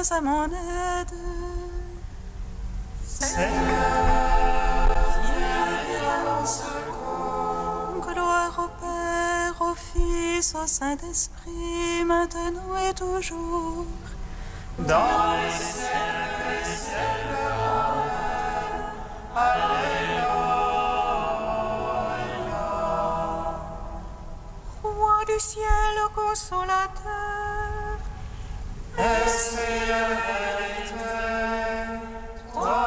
viens à mon aide. Seigneur, viens à mon secours. Gloire au Père, au Fils, au Saint-Esprit, maintenant et toujours. Dans les siècles, Alléluia. Roi du ciel, consolateur, Esprit de vérité, toi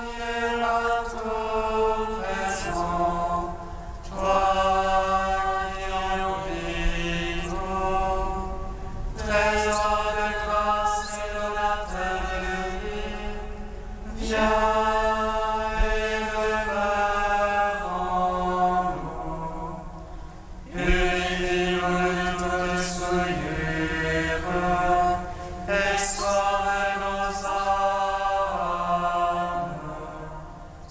qui es là tout présent, toi qui oublies tout, trésor de grâce et donateur de vie, viens et demeure en nous. Purifie-nous de toute souillure et sauve nos âmes.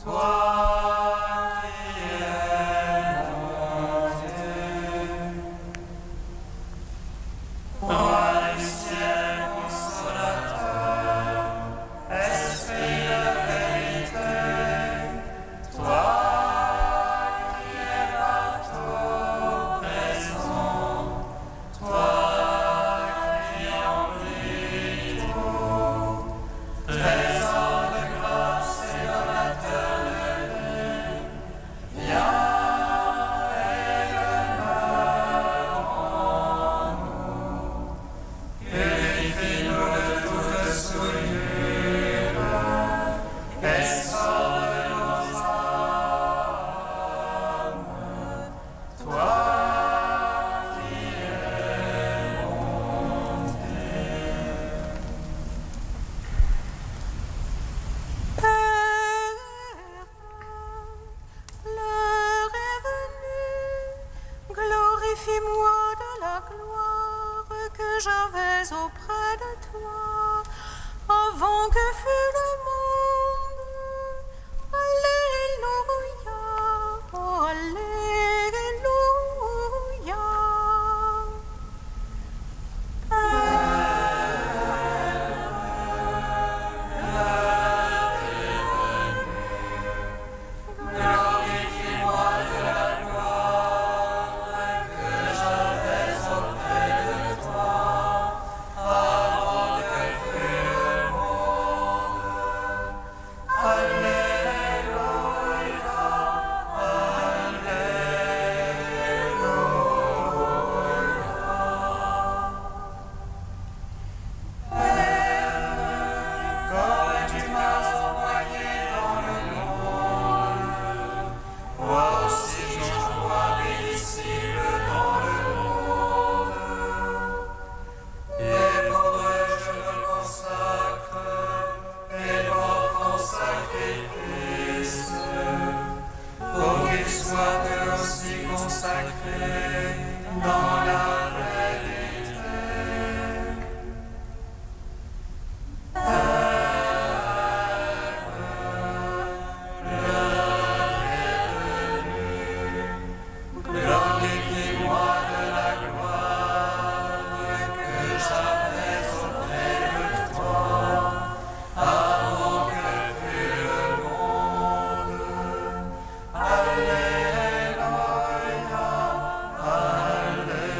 Toi qui es monté, Roi du ciel consolateur, Esprit de vérité, toi qui es partout présent, toi qui emplis tout, trésor de grâce et donateur de vie, viens et demeure en nous. Purifie-nous de toute souillure et sauve nos âmes. Toi qui es monté. Père, l'heure est venue, glorifie-moi de la gloire que j'avais auprès de toi, avant que fût le monde. Alléluia, oh, Alléluia. Glorifie-moi de la gloire que j'avais auprès de toi, avant que fût le monde. Alléluia, Alléluia. Comme tu m'as envoyé dans le monde, moi aussi j'envoie mes disciples dans le monde. Et pour eux je me consacre et m'offre en sacrifice, pour qu'ils soient eux aussi consacrés dans la vérité. Glorifie-moi de la gloire que j'avais auprès de toi, avant que fût le monde. Alléluia, Alléluia.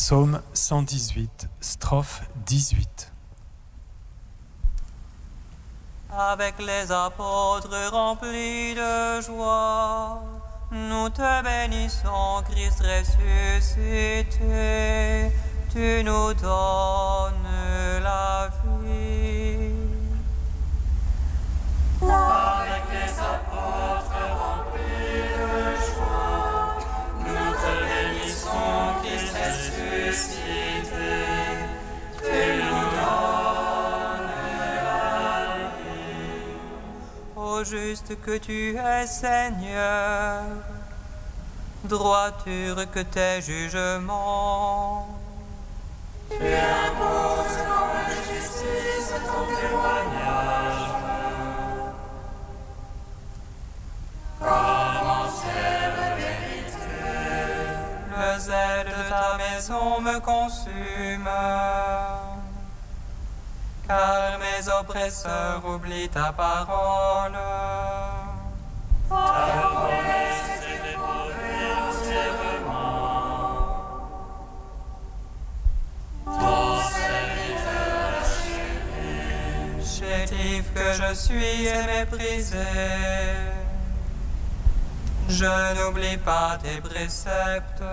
Psaume 118, strophe 18. Avec les apôtres remplis de joie, nous te bénissons, Christ ressuscité, tu nous donnes la vie. Avec les apôtres remplis de joie, nous te bénissons, Christ ressuscité, tu nous donnes la vie. Ô juste que tu es Seigneur, droiture que tes jugements. Tu imposes dans la justice ton témoignage. Comme entière vérité. Le zèle de ta maison me consume, car mes oppresseurs oublient ta parole. Ta promesse est dépourvue entièrement. Ton serviteur a chéri. Chétif que je suis et méprisé, je n'oublie pas tes préceptes.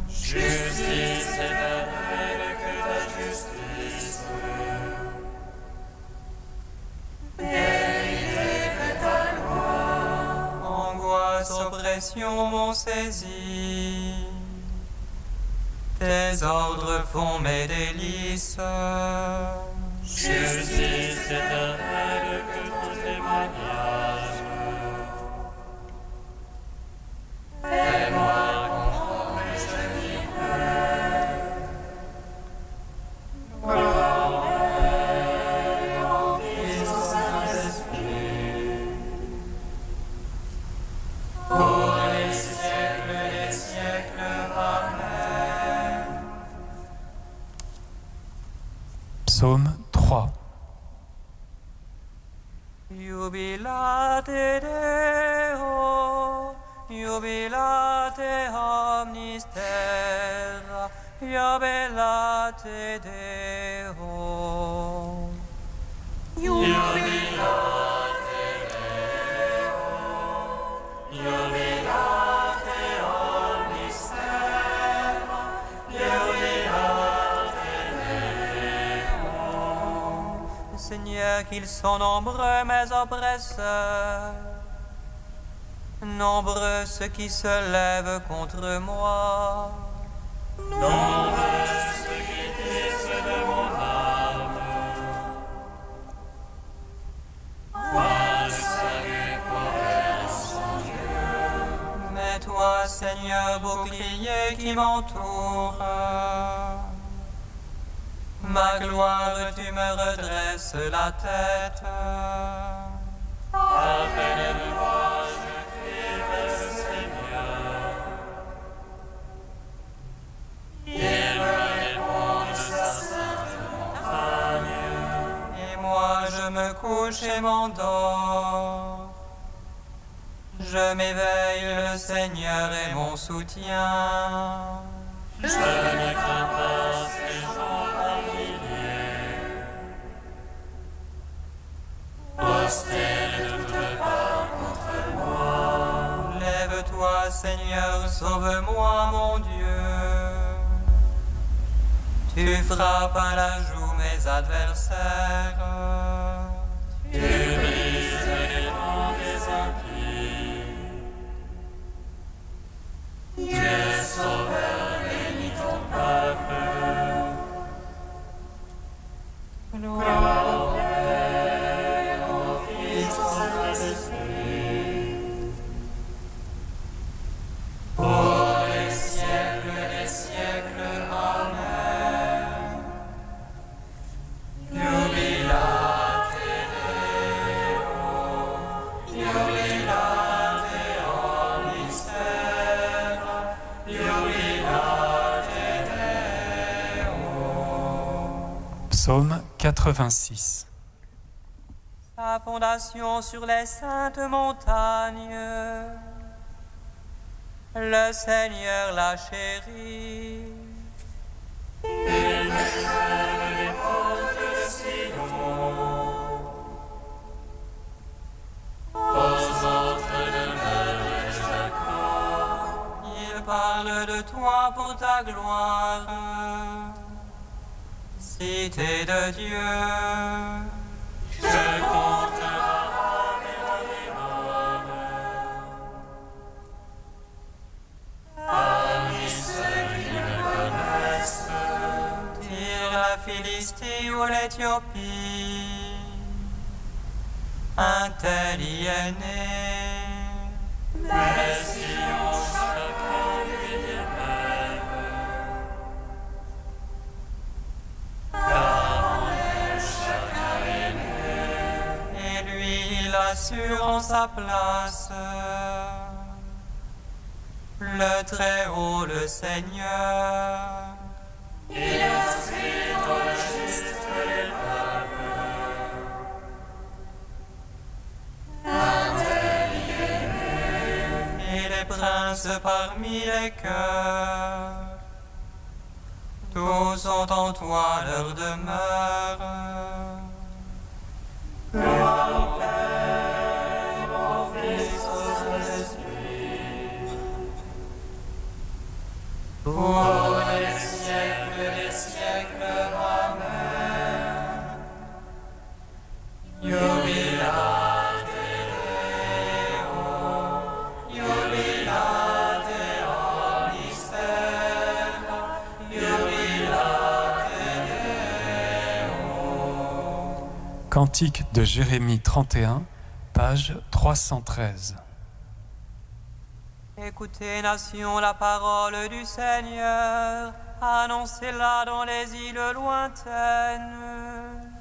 Justice éternelle que ta justice. Vérité que ta loi. Angoisse, oppression m'ont saisi, tes ordres font mes délices. Justice éternelle que ton témoignage. Fais-moi comprendre que je vivrai. Gloire Fils au Saint-Esprit. Pour les siècles des siècles. Amen. Psaume 3. Jubilate Deo, jubilate omnis terra, jubilate Deo. Jubilate Deo, jubilate omnis terra, jubilate Deo. Seigneur, qu'ils sont nombreux mes oppresseurs, nombreux ceux qui se lèvent contre moi. Nombreux ceux qui disent de mon âme. Point de salut pour elle son Dieu. Mais toi, Seigneur, bouclier qui m'entoure, ma gloire, tu me redresses la tête. Après une voix, je crie vers le Seigneur. Il me répond de sa sainte montagne. Et moi, je me couche et m'endors. Je m'éveille, le Seigneur est mon soutien. Je ne crains pas ces jours par milliers. Hostile de toutes parts contre moi. Lève-toi, Seigneur, sauve-moi, mon Dieu. Tu frappes à la joue mes adversaires. Tu brises les dents des impies. Dieu sauveur, bénis ton peuple. Gloire au Père, au Fils, au Saint-Esprit. Pour les siècles des siècles. Amen. Jubilate Deo, jubilate omnis terra, jubilate Deo. Psaume 86. Sa fondation sur les saintes montagnes, le Seigneur l'a chérie. Parle de toi pour ta gloire, cité de Dieu. Je compte parmi ceux qui me connaissent, tire la Philistie ou l'Éthiopie, un tel y est né. Mais si on chacun lui même, car en elle chacun est né, et lui il assure en sa place, le Très-Haut, le Seigneur. Il inspire aux justes les peuples, princes parmi les cœurs, tous ont en toi leur demeure. Gloire au Père, au Fils, au Saint-Esprit, pour les siècles des siècles. Amen. Jubilate Deo, jubilate omnis terra, jubilate Deo. Cantique de Jérémie 31, page 313. Écoutez, nations, la parole du Seigneur, annoncez-la dans les îles lointaines.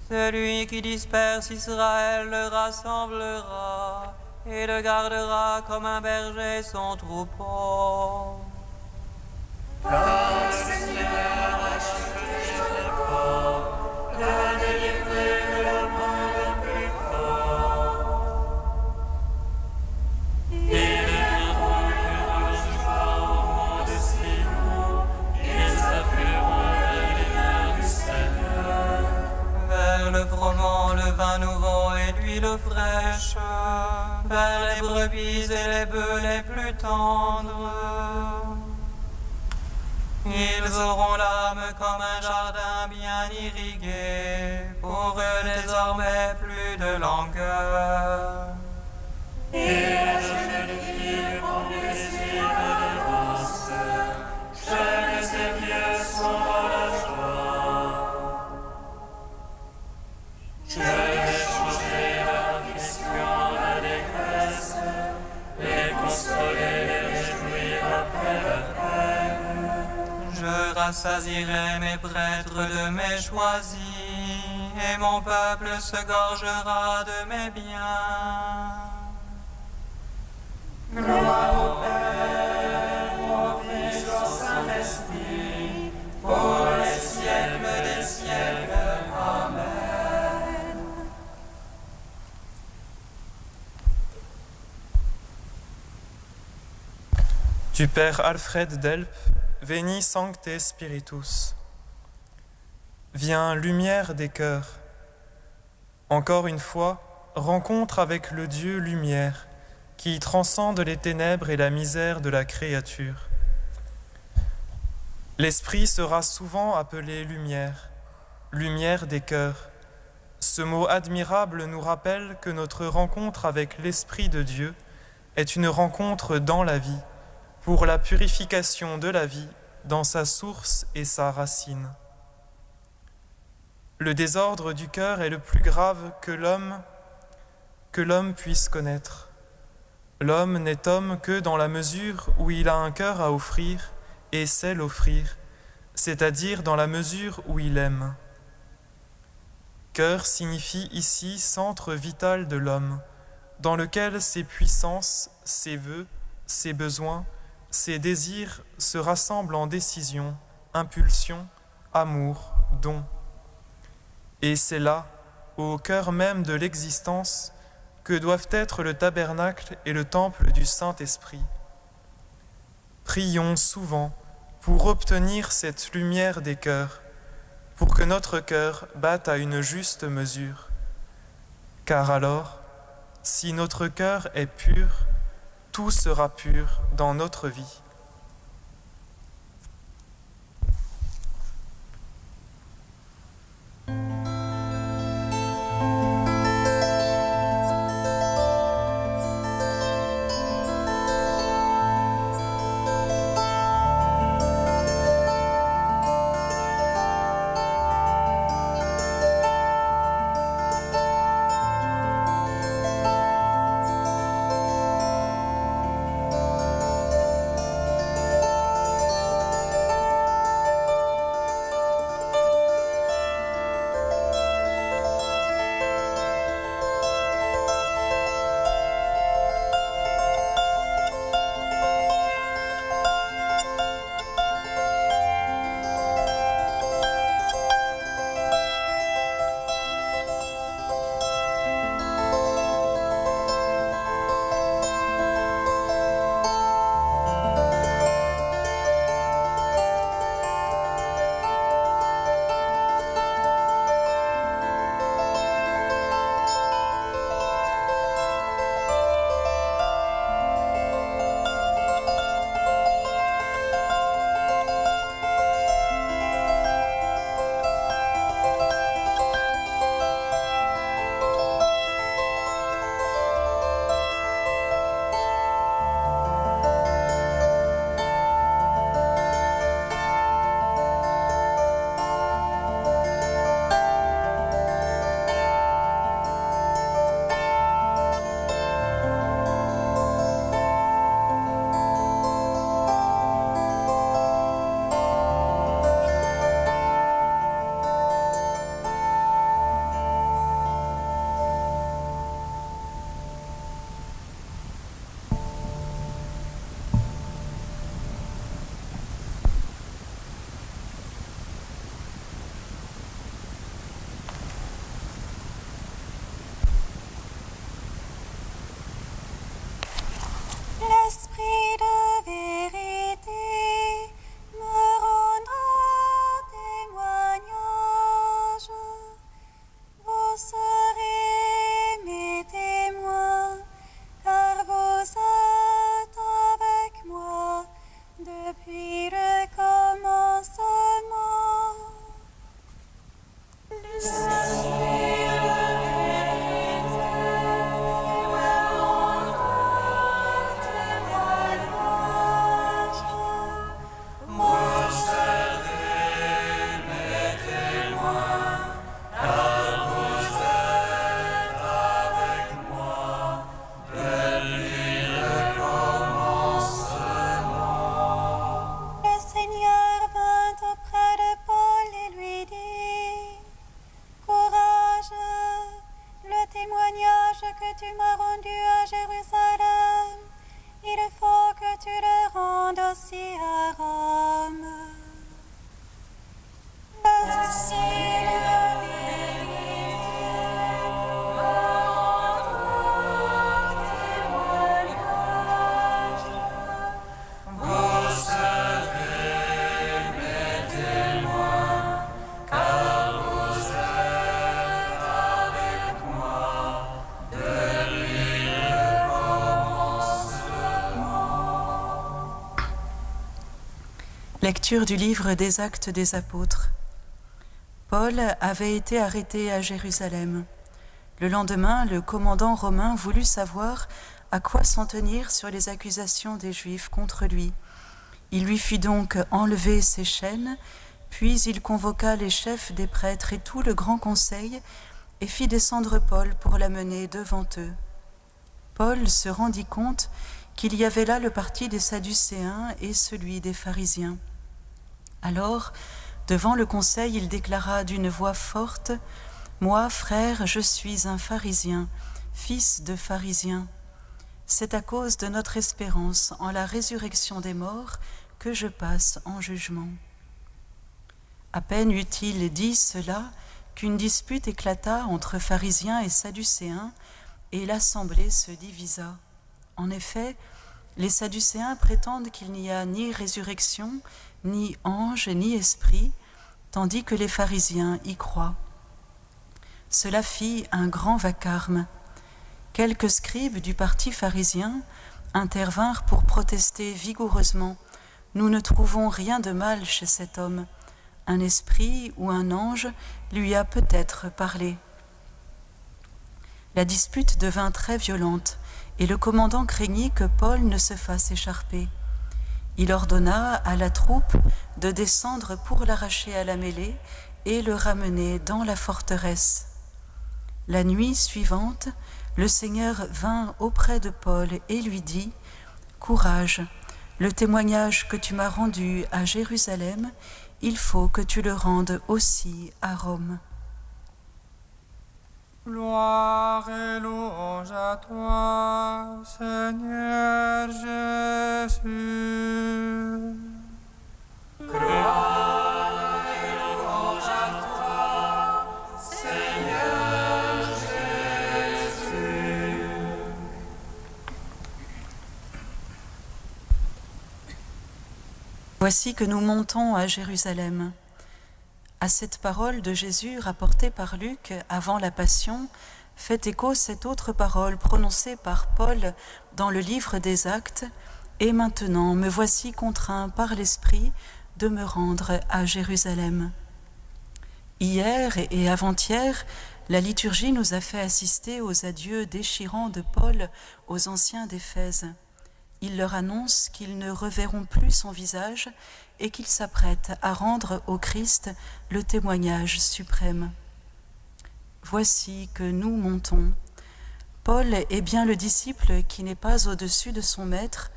Celui qui disperse Israël le rassemblera et le gardera comme un berger son troupeau. Car le Seigneur a acheté Jacob, l'a délivré de la main d'un plus fort. Ils deviendront une joie au mont de Sion, ils afflueront vers les mains du Seigneur. Vers le froment, le vin nouveau et l'huile fraîche, vers les brebis et les bœufs les plus tendres. Ils auront l'âme comme un jardin bien irrigué, pour eux désormais plus de langueur. Et la jeune fille prend plaisir de danse, jeunes et vieux sont dans la joie. Je vais changer la question en allégresse, les consoler, les réjouir après leur peine. Je rassasierai mes prêtres de mes choisis, et mon peuple se gorgera de mes biens. Gloire au Père, au Fils, au Saint-Esprit, pour les siècles des siècles. Amen. Du Père Alfred Delp, Veni Sancte Spiritus. Viens, lumière des cœurs. Encore une fois, rencontre avec le Dieu lumière, qui transcende les ténèbres et la misère de la créature. L'Esprit sera souvent appelé lumière, lumière des cœurs. Ce mot admirable nous rappelle que notre rencontre avec l'Esprit de Dieu est une rencontre dans la vie, pour la purification de la vie dans sa source et sa racine. Le désordre du cœur est le plus grave que l'homme puisse connaître. L'homme n'est homme que dans la mesure où il a un cœur à offrir et sait l'offrir, c'est-à-dire dans la mesure où il aime. Cœur signifie ici centre vital de l'homme, dans lequel ses puissances, ses vœux, ses besoins, ses désirs se rassemblent en décision, impulsion, amour, don. Et c'est là, au cœur même de l'existence, que doivent être le tabernacle et le temple du Saint-Esprit. Prions souvent pour obtenir cette lumière des cœurs, pour que notre cœur batte à une juste mesure. Car alors, si notre cœur est pur, tout sera pur dans notre vie. L'esprit de vérité me rendra témoignage. Vous serez mes témoins, car vous êtes avec moi depuis le commencement. L'esprit de vérité me rendra témoignage. Vous serez mes témoins, car vous êtes avec moi depuis le commencement. Le Seigneur vint auprès de Paul et lui dit: Courage, le témoignage que tu m'as rendu à Jérusalem, il faut que tu le rendes aussi à Rome. L'esprit de vérité me rendra témoignage. Vous serez mes témoins, car vous êtes avec moi depuis le commencement. Lecture du livre des Actes des Apôtres. Paul avait été arrêté à Jérusalem. Le lendemain, le commandant romain voulut savoir à quoi s'en tenir sur les accusations des Juifs contre lui. Il lui fit donc enlever ses chaînes, puis il convoqua les chefs des prêtres et tout le grand conseil et fit descendre Paul pour l'amener devant eux. Paul se rendit compte qu'il y avait là le parti des Sadducéens et celui des pharisiens. Alors, devant le conseil, il déclara d'une voix forte: « Moi, frère, je suis un pharisien, fils de pharisien. C'est à cause de notre espérance en la résurrection des morts que je passe en jugement. » À peine eut-il dit cela qu'une dispute éclata entre pharisiens et sadducéens, et l'assemblée se divisa. En effet, Les Sadducéens prétendent qu'il n'y a ni résurrection, ni ange, ni esprit, tandis que les pharisiens y croient. Cela fit un grand vacarme. Quelques scribes du parti pharisien intervinrent pour protester vigoureusement. Nous ne trouvons rien de mal chez cet homme. Un esprit ou un ange lui a peut-être parlé. La dispute devint très violente et le commandant craignit que Paul ne se fasse écharper. Il ordonna à la troupe de descendre pour l'arracher à la mêlée et le ramener dans la forteresse. La nuit suivante, le Seigneur vint auprès de Paul et lui dit « Courage, le témoignage que tu m'as rendu à Jérusalem, il faut que tu le rendes aussi à Rome. » Gloire et louange à toi, Seigneur Jésus. Gloire et louange à toi, Seigneur Jésus. Voici que nous montons à Jérusalem. À cette parole de Jésus rapportée par Luc avant la Passion, fait écho cette autre parole prononcée par Paul dans le livre des Actes, « Et maintenant me voici contraint par l'Esprit de me rendre à Jérusalem. » Hier et avant-hier, la liturgie nous a fait assister aux adieux déchirants de Paul aux anciens d'Éphèse. Il leur annonce qu'ils ne reverront plus son visage et qu'ils s'apprêtent à rendre au Christ le témoignage suprême. Voici que nous montons. Paul est bien le disciple qui n'est pas au-dessus de son maître.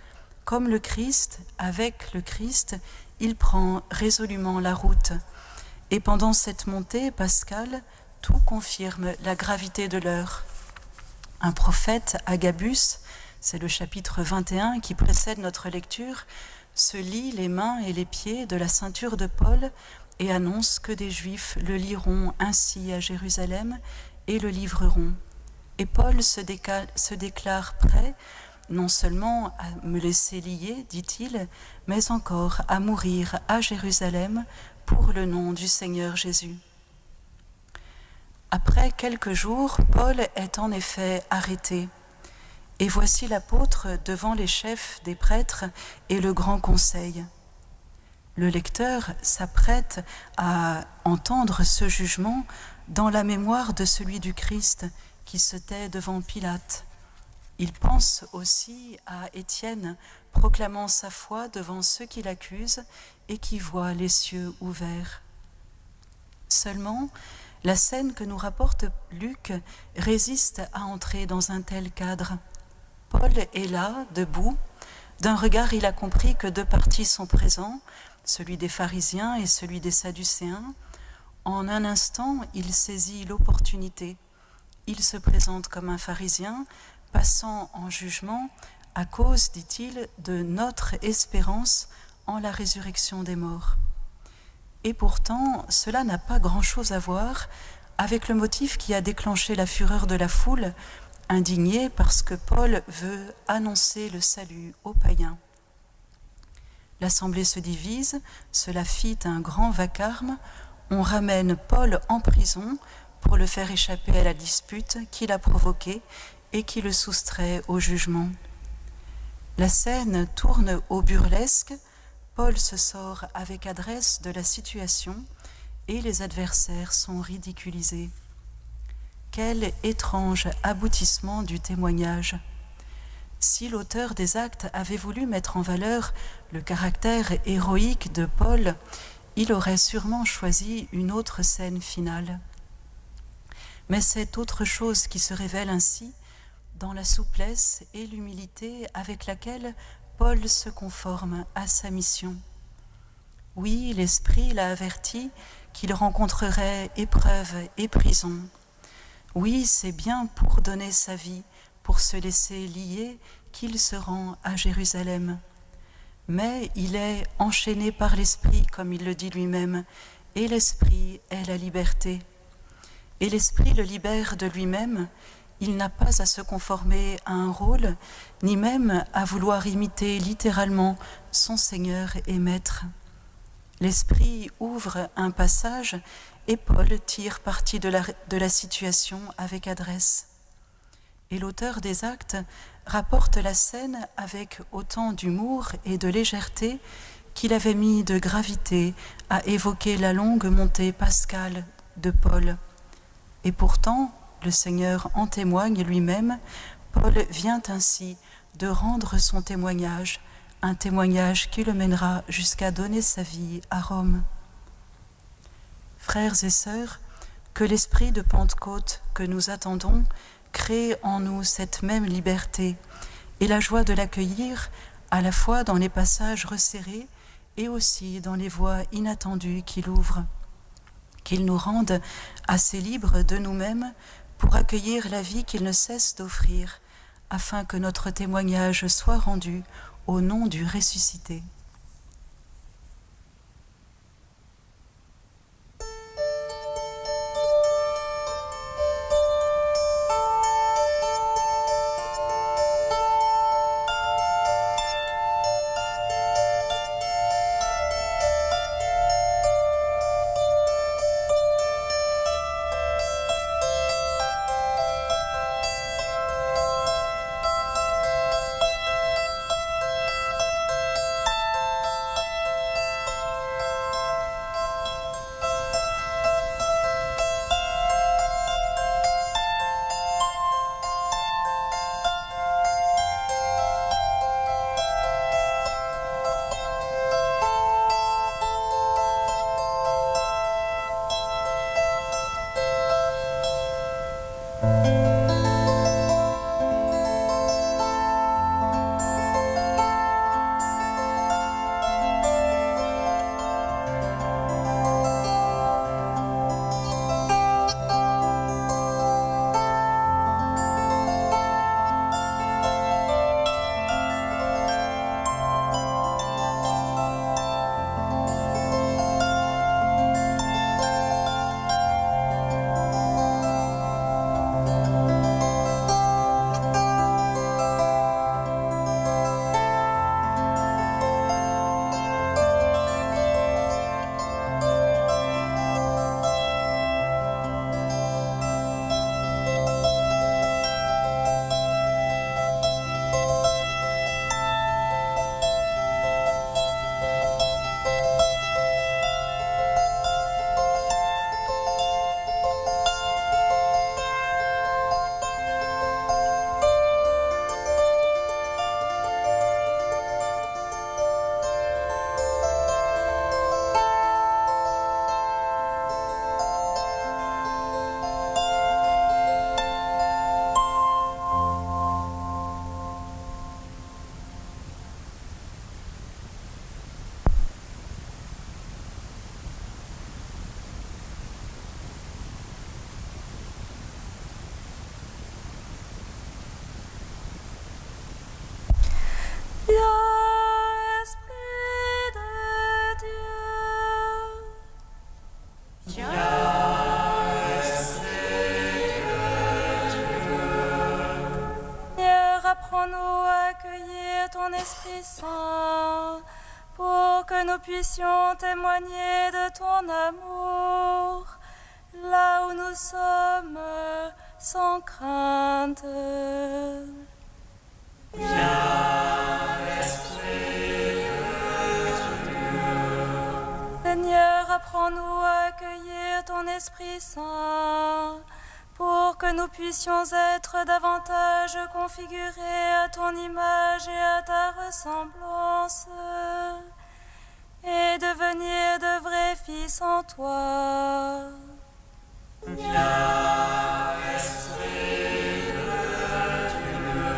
Comme le Christ, avec le Christ, il prend résolument la route. Et pendant cette montée pascale, tout confirme la gravité de l'heure. Un prophète, Agabus, c'est le chapitre 21 qui précède notre lecture, se lie les mains et les pieds de la ceinture de Paul et annonce que des Juifs le lieront ainsi à Jérusalem et le livreront. Et Paul se déclare prêt, non seulement à me laisser lier, dit-il, mais encore à mourir à Jérusalem pour le nom du Seigneur Jésus. Après quelques jours, Paul est en effet arrêté. Et voici l'apôtre devant les chefs des prêtres et le grand conseil. Le lecteur s'apprête à entendre ce jugement dans la mémoire de celui du Christ qui se tait devant Pilate. Il pense aussi à Étienne proclamant sa foi devant ceux qui l'accusent et qui voient les cieux ouverts. Seulement, la scène que nous rapporte Luc résiste à entrer dans un tel cadre. Paul est là, debout. D'un regard, il a compris que deux partis sont présents, celui des pharisiens et celui des sadducéens. En un instant, il saisit l'opportunité. Il se présente comme un pharisien, passant en jugement à cause, dit-il, de notre espérance en la résurrection des morts. Et pourtant, cela n'a pas grand-chose à voir avec le motif qui a déclenché la fureur de la foule, indignée parce que Paul veut annoncer le salut aux païens. L'assemblée se divise, cela fit un grand vacarme, on ramène Paul en prison pour le faire échapper à la dispute qu'il a provoquée et qui le soustrait au jugement. La scène tourne au burlesque, Paul se sort avec adresse de la situation et les adversaires sont ridiculisés. Quel étrange aboutissement du témoignage! Si l'auteur des Actes avait voulu mettre en valeur le caractère héroïque de Paul, il aurait sûrement choisi une autre scène finale. Mais c'est autre chose qui se révèle ainsi dans la souplesse et l'humilité avec laquelle Paul se conforme à sa mission. Oui, l'Esprit l'a averti qu'il rencontrerait épreuve et prison. Oui, c'est bien pour donner sa vie, pour se laisser lier, qu'il se rend à Jérusalem. Mais il est enchaîné par l'Esprit, comme il le dit lui-même, et l'Esprit est la liberté. Et l'Esprit le libère de lui-même, il n'a pas à se conformer à un rôle, ni même à vouloir imiter littéralement son Seigneur et Maître. L'Esprit ouvre un passage et Paul tire parti de la situation avec adresse. Et l'auteur des Actes rapporte la scène avec autant d'humour et de légèreté qu'il avait mis de gravité à évoquer la longue montée pascale de Paul. Et pourtant, le Seigneur en témoigne lui-même, Paul vient ainsi de rendre son témoignage, un témoignage qui le mènera jusqu'à donner sa vie à Rome. Frères et sœurs, que l'esprit de Pentecôte que nous attendons crée en nous cette même liberté et la joie de l'accueillir à la fois dans les passages resserrés et aussi dans les voies inattendues qu'il ouvre. Qu'il nous rende assez libres de nous-mêmes pour accueillir la vie qu'il ne cesse d'offrir, afin que notre témoignage soit rendu au nom du ressuscité. Pour que nous puissions témoigner de ton amour, là où nous sommes sans crainte. Seigneur, apprends-nous à accueillir ton Esprit Saint, pour que nous puissions être davantage configurés à ton image et à ta ressemblance, et devenir de vrais fils en toi. Viens, Esprit de Dieu.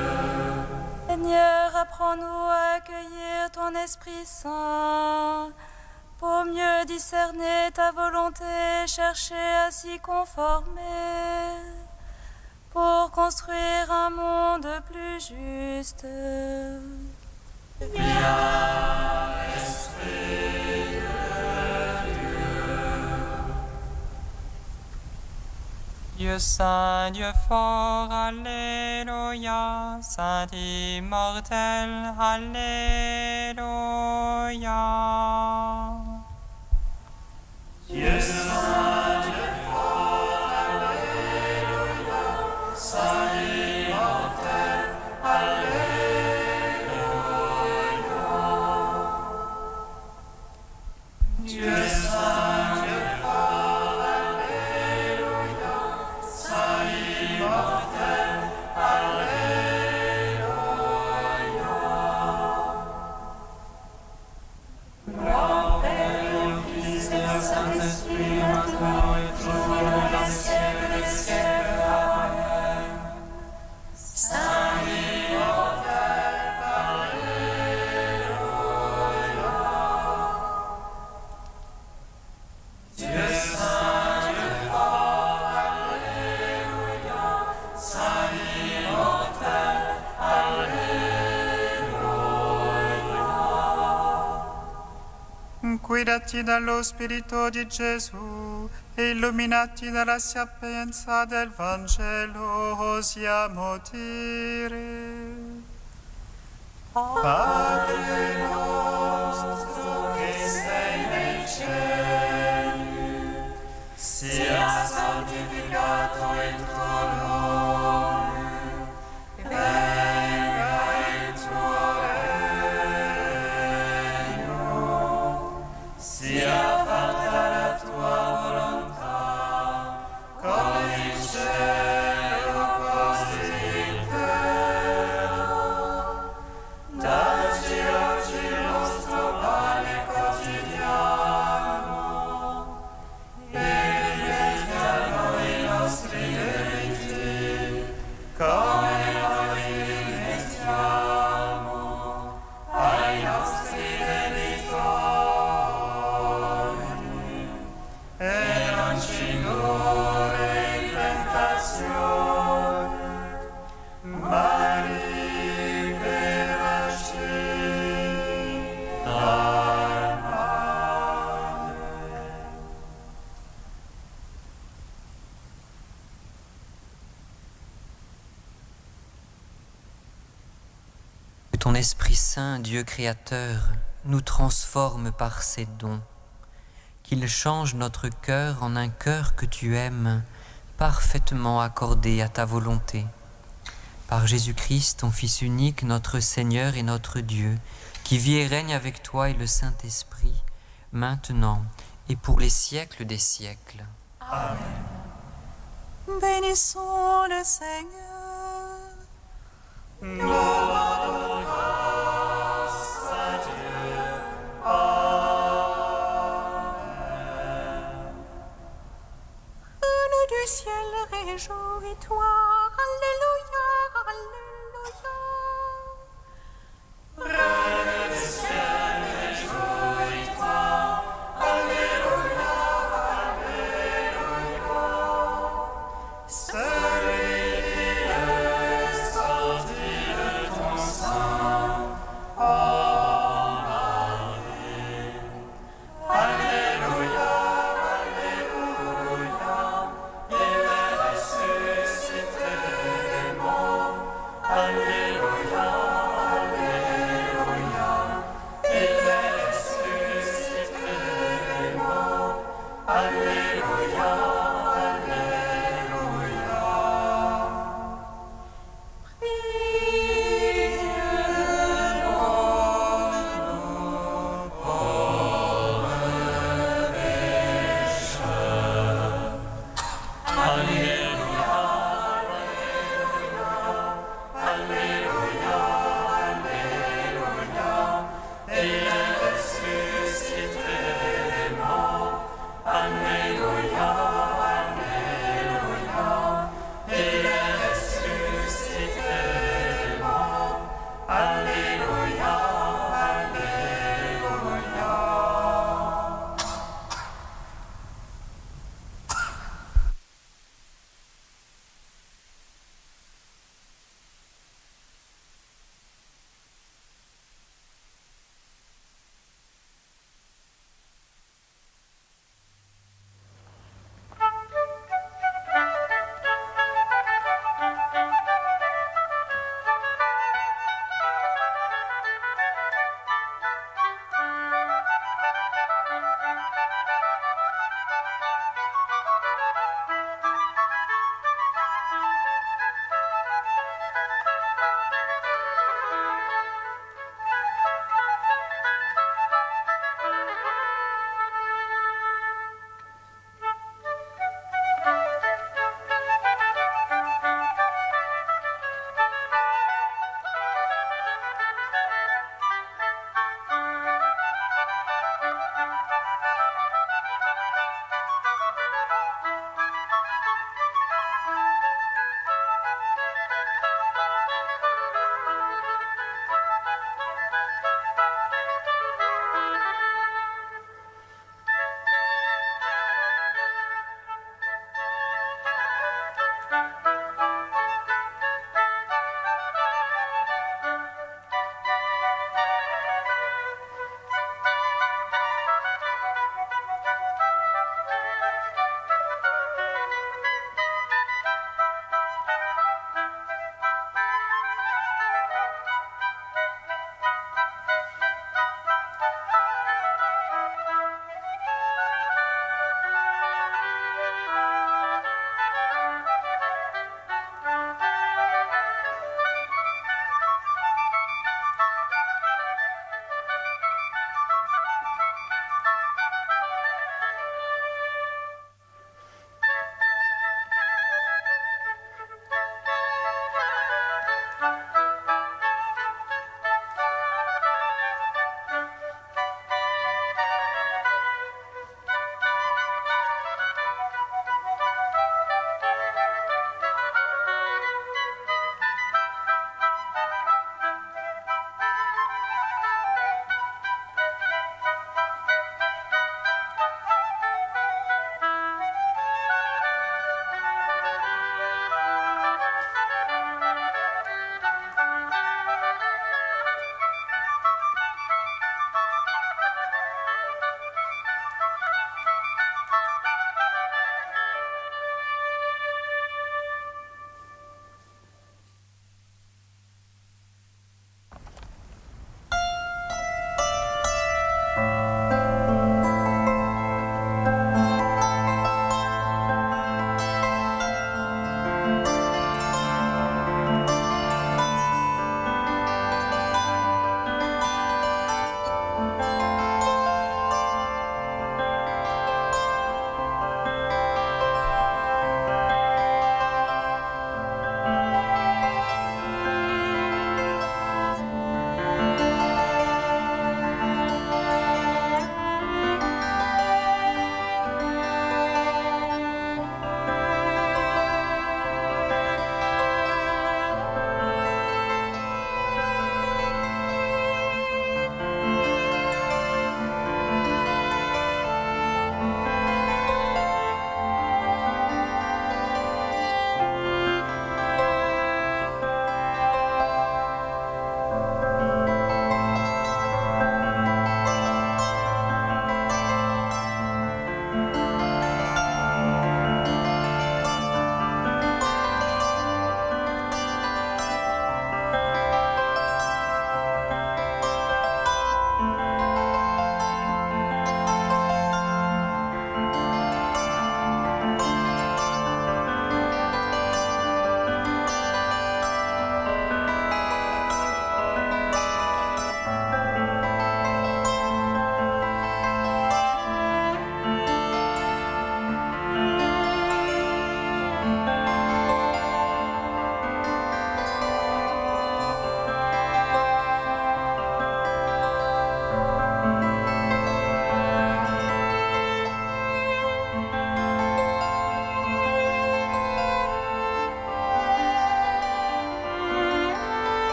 Seigneur, apprends-nous à accueillir ton Esprit Saint, pour mieux discerner ta volonté, chercher à s'y conformer, pour construire un monde plus juste. Viens, Esprit de Dieu. Dieu Dieu saint, Dieu fort, Alléluia. Saint immortel, Alléluia. Dieu saint, Dieu fort, Alléluia. Saint immortel, Alléluia. Dieu saint, Dieu fort, Alléluia. Saint immortel, Alléluia. Gloire au Père, au Fils et au Saint-Esprit, maintenant et toujours dans les siècles des siècles. Amen. Saint immortel, Alléluia. Dieu saint, Dieu fort, Alléluia. Saint immortel, Alléluia. Guidati dallo Spirito di Gesù e illuminati dalla sapienza del Vangelo, osiamo dire: Padre nostro che sei nei cieli, sia santificato il tuo nome, venga il tuo regno, sia fatta la tua volontà, come in cielo così in terra. Dacci oggi il nostro pane quotidiano e rimetti a noi i nostri debiti, come noi rimettiamo ai nostri debitori, e non ci indurre in tentazione, ma liberaci dal male. Que ton Esprit Saint, Dieu créateur, nous transforme par ses dons, qu'il change notre cœur en un cœur que tu aimes, parfaitement accordé à ta volonté. Par Jésus-Christ, ton Fils unique, notre Seigneur et notre Dieu, qui vit et règne avec toi et le Saint-Esprit, maintenant et pour les siècles des siècles. Bénissons le Seigneur. Nous